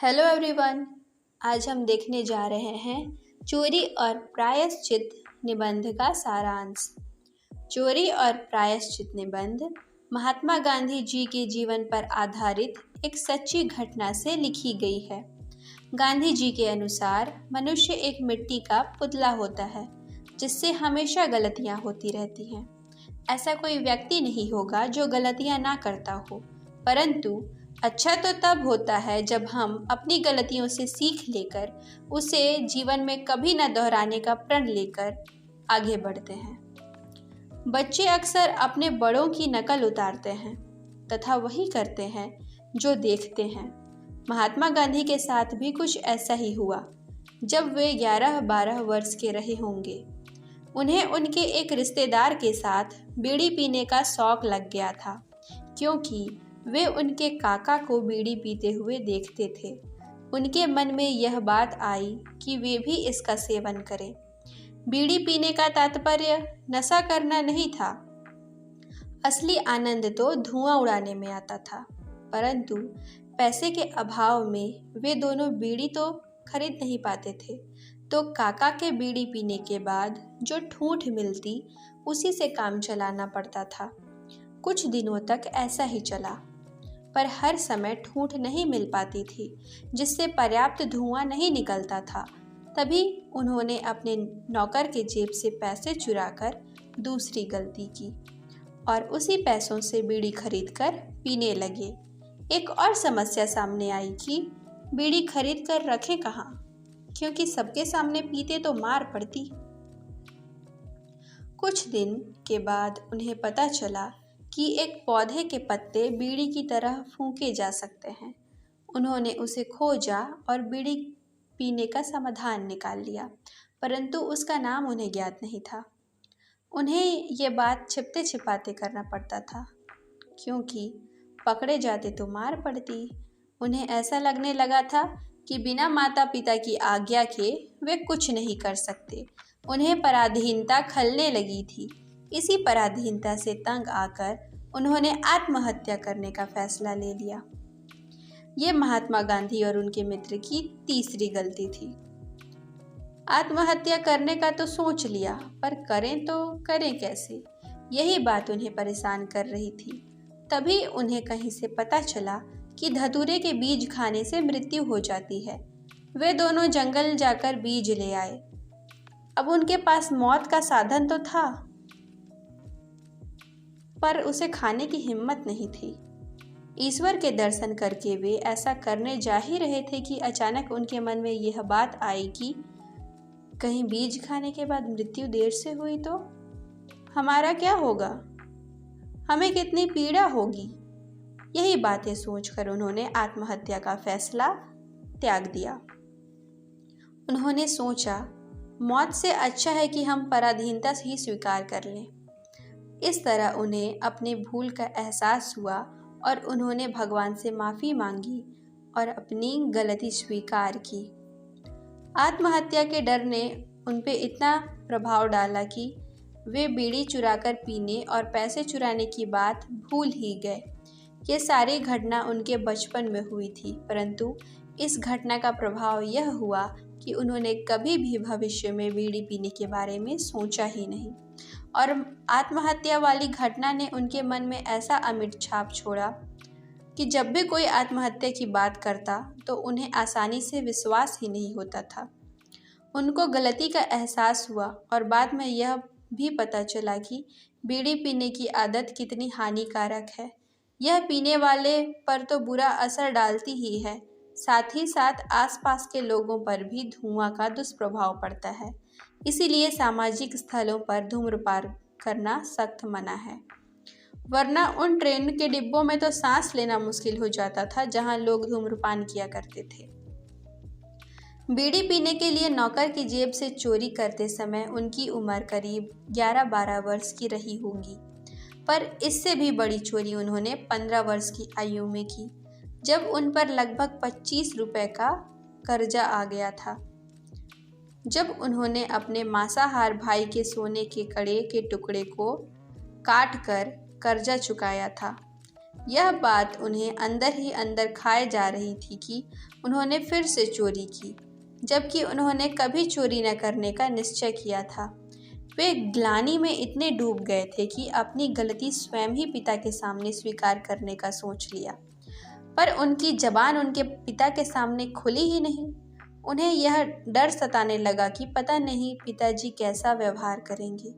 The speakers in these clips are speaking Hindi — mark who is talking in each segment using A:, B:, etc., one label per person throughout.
A: Hello everyone. आज हम देखने जा रहे हैं चोरी और प्रायश्चित निबंध का सारांश। चोरी और प्रायश्चित निबंध महात्मा गांधी जी के जीवन पर आधारित एक सच्ची घटना से लिखी गई है। गांधी जी के अनुसार मनुष्य एक मिट्टी का पुतला होता है जिससे हमेशा गलतियां होती रहती हैं। ऐसा कोई व्यक्ति नहीं होगा जो गलतियां ना करता हो, परंतु अच्छा तो तब होता है जब हम अपनी गलतियों से सीख लेकर उसे जीवन में कभी न दोहराने का प्रण लेकर आगे बढ़ते हैं। बच्चे अक्सर अपने बड़ों की नकल उतारते हैं तथा वही करते हैं जो देखते हैं। महात्मा गांधी के साथ भी कुछ ऐसा ही हुआ। जब वे 11-12 वर्ष के रहे होंगे, उन्हें उनके एक रिश्तेदार के साथ बीड़ी पीने का शौक लग गया था, क्योंकि वे उनके काका को बीड़ी पीते हुए देखते थे। उनके मन में यह बात आई कि वे भी इसका सेवन करें। बीड़ी पीने का तात्पर्य नशा करना नहीं था। असली आनंद तो धुआं उड़ाने में आता था, परंतु पैसे के अभाव में वे दोनों बीड़ी तो खरीद नहीं पाते थे, तो काका के बीड़ी पीने के बाद जो ठूंठ मिलती उसी से काम चलाना पड़ता था। कुछ दिनों तक ऐसा ही चला, पर हर समय ठूंठ नहीं मिल पाती थी, जिससे पर्याप्त धुआं नहीं निकलता था। तभी उन्होंने अपने नौकर के जेब से पैसे चुराकर दूसरी गलती की और उसी पैसों से बीड़ी खरीदकर पीने लगे। एक और समस्या सामने आई कि बीड़ी खरीद कर रखे कहाँ, क्योंकि सबके सामने पीते तो मार पड़ती। कुछ दिन के बाद उन्हें पता चला कि एक पौधे के पत्ते बीड़ी की तरह फूंके जा सकते हैं। उन्होंने उसे खोजा और बीड़ी पीने का समाधान निकाल लिया, परंतु उसका नाम उन्हें ज्ञात नहीं था। उन्हें ये बात छिपते छिपाते करना पड़ता था, क्योंकि पकड़े जाते तो मार पड़ती। उन्हें ऐसा लगने लगा था कि बिना माता पिता की आज्ञा के वे कुछ नहीं कर सकते। उन्हें पराधीनता खलने लगी थी। इसी पराधीनता से तंग आकर उन्होंने आत्महत्या करने का फैसला ले लिया। ये महात्मा गांधी और उनके मित्र की तीसरी गलती थी। आत्महत्या करने का तो सोच लिया, पर करें तो करें कैसे, यही बात उन्हें परेशान कर रही थी। तभी उन्हें कहीं से पता चला कि धतूरे के बीज खाने से मृत्यु हो जाती है। वे दोनों जंगल जाकर बीज ले आए। अब उनके पास मौत का साधन तो था, पर उसे खाने की हिम्मत नहीं थी। ईश्वर के दर्शन करके वे ऐसा करने जा ही रहे थे कि अचानक उनके मन में यह बात आई कि कहीं बीज खाने के बाद मृत्यु देर से हुई तो हमारा क्या होगा, हमें कितनी पीड़ा होगी। यही बातें सोचकर उन्होंने आत्महत्या का फैसला त्याग दिया। उन्होंने सोचा, मौत से अच्छा है कि हम पराधीनता ही स्वीकार कर लें। इस तरह उन्हें अपनी भूल का एहसास हुआ और उन्होंने भगवान से माफ़ी मांगी और अपनी गलती स्वीकार की। आत्महत्या के डर ने उन पे इतना प्रभाव डाला कि वे बीड़ी चुराकर पीने और पैसे चुराने की बात भूल ही गए। ये सारी घटना उनके बचपन में हुई थी, परंतु इस घटना का प्रभाव यह हुआ कि उन्होंने कभी भी भविष्य में बीड़ी पीने के बारे में सोचा ही नहीं, और आत्महत्या वाली घटना ने उनके मन में ऐसा अमिट छाप छोड़ा कि जब भी कोई आत्महत्या की बात करता तो उन्हें आसानी से विश्वास ही नहीं होता था। उनको गलती का एहसास हुआ और बाद में यह भी पता चला कि बीड़ी पीने की आदत कितनी हानिकारक है। यह पीने वाले पर तो बुरा असर डालती ही है, साथ ही साथ आसपास के लोगों पर भी धुआं का दुष्प्रभाव पड़ता है। इसीलिए सामाजिक स्थलों पर धूम्रपान करना सख्त मना है, वरना उन ट्रेन के डिब्बों में तो सांस लेना मुश्किल हो जाता था जहां लोग धूम्रपान किया करते थे। बीड़ी पीने के लिए नौकर की जेब से चोरी करते समय उनकी उम्र करीब 11-12 वर्ष की रही होगी, पर इससे भी बड़ी चोरी उन्होंने 15 वर्ष की आयु में की, जब उन पर लगभग 25 रुपए का कर्जा आ गया था। जब उन्होंने अपने मांसाहार भाई के सोने के कड़े के टुकड़े को काट कर कर्जा चुकाया था। यह बात उन्हें अंदर ही अंदर खाए जा रही थी कि उन्होंने फिर से चोरी की, जबकि उन्होंने कभी चोरी न करने का निश्चय किया था। वे ग्लानि में इतने डूब गए थे कि अपनी गलती स्वयं ही पिता के सामने स्वीकार करने का सोच लिया, पर उनकी जबान उनके पिता के सामने खुली ही नहीं। उन्हें यह डर सताने लगा कि पता नहीं पिताजी कैसा व्यवहार करेंगे,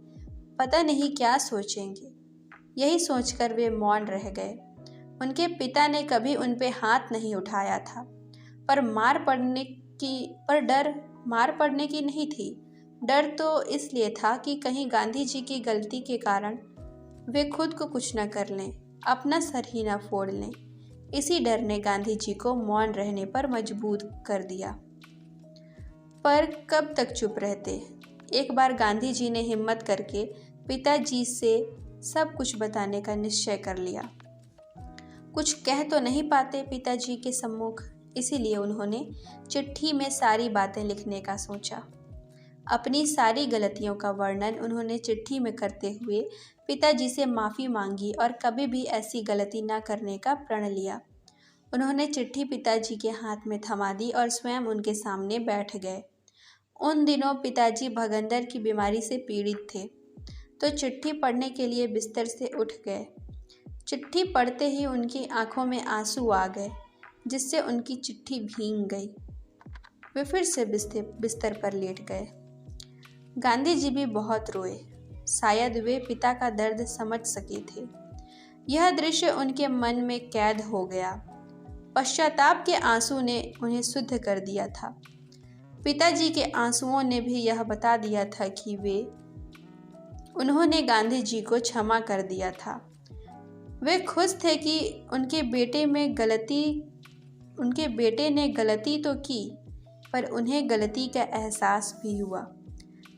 A: पता नहीं क्या सोचेंगे। यही सोचकर वे मौन रह गए। उनके पिता ने कभी उन पे हाथ नहीं उठाया था, पर डर मार पड़ने की नहीं थी। डर तो इसलिए था कि कहीं गांधी जी की गलती के कारण वे खुद को कुछ न कर लें, अपना सर ही न फोड़ लें। इसी डर ने गांधी जी को मौन रहने पर मजबूर कर दिया। पर कब तक चुप रहते। एक बार गांधी जी ने हिम्मत करके पिताजी से सब कुछ बताने का निश्चय कर लिया। कुछ कह तो नहीं पाते पिताजी के सम्मुख, इसीलिए उन्होंने चिट्ठी में सारी बातें लिखने का सोचा। अपनी सारी गलतियों का वर्णन उन्होंने चिट्ठी में करते हुए पिताजी से माफ़ी मांगी और कभी भी ऐसी गलती न करने का प्रण लिया। उन्होंने चिट्ठी पिताजी के हाथ में थमा दी और स्वयं उनके सामने बैठ गए। उन दिनों पिताजी भगंदर की बीमारी से पीड़ित थे, तो चिट्ठी पढ़ने के लिए बिस्तर से उठ गए। चिट्ठी पढ़ते ही उनकी आंखों में आंसू आ गए, जिससे उनकी चिट्ठी भीग गई। वे फिर से बिस्तर पर लेट गए। गांधी जी भी बहुत रोए, शायद वे पिता का दर्द समझ सके थे। यह दृश्य उनके मन में कैद हो गया। पश्चाताप के आंसू ने उन्हें शुद्ध कर दिया था। पिताजी के आंसुओं ने भी यह बता दिया था कि उन्होंने गांधी जी को क्षमा कर दिया था। वे खुश थे कि उनके बेटे ने गलती तो की, पर उन्हें गलती का एहसास भी हुआ।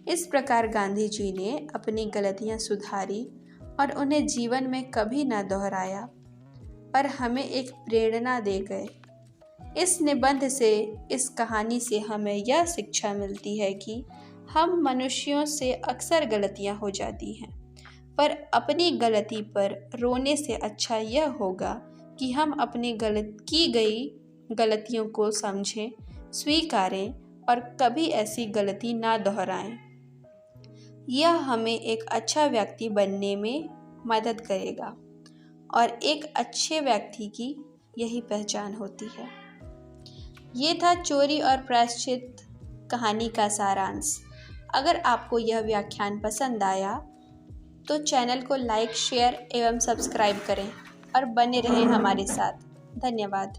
A: इस प्रकार गांधी जी ने अपनी गलतियां सुधारी और उन्हें जीवन में कभी न दोहराया, पर हमें एक प्रेरणा दे गए। इस निबंध से, इस कहानी से हमें यह शिक्षा मिलती है कि हम मनुष्यों से अक्सर गलतियां हो जाती हैं, पर अपनी गलती पर रोने से अच्छा यह होगा कि हम अपनी की गई गलतियों को समझें, स्वीकारें और कभी ऐसी गलती ना दोहराएं। यह हमें एक अच्छा व्यक्ति बनने में मदद करेगा और एक अच्छे व्यक्ति की यही पहचान होती है। ये था चोरी और प्रायश्चित कहानी का सारांश। अगर आपको यह व्याख्यान पसंद आया तो चैनल को लाइक, शेयर एवं सब्सक्राइब करें और बने रहें हमारे साथ। धन्यवाद।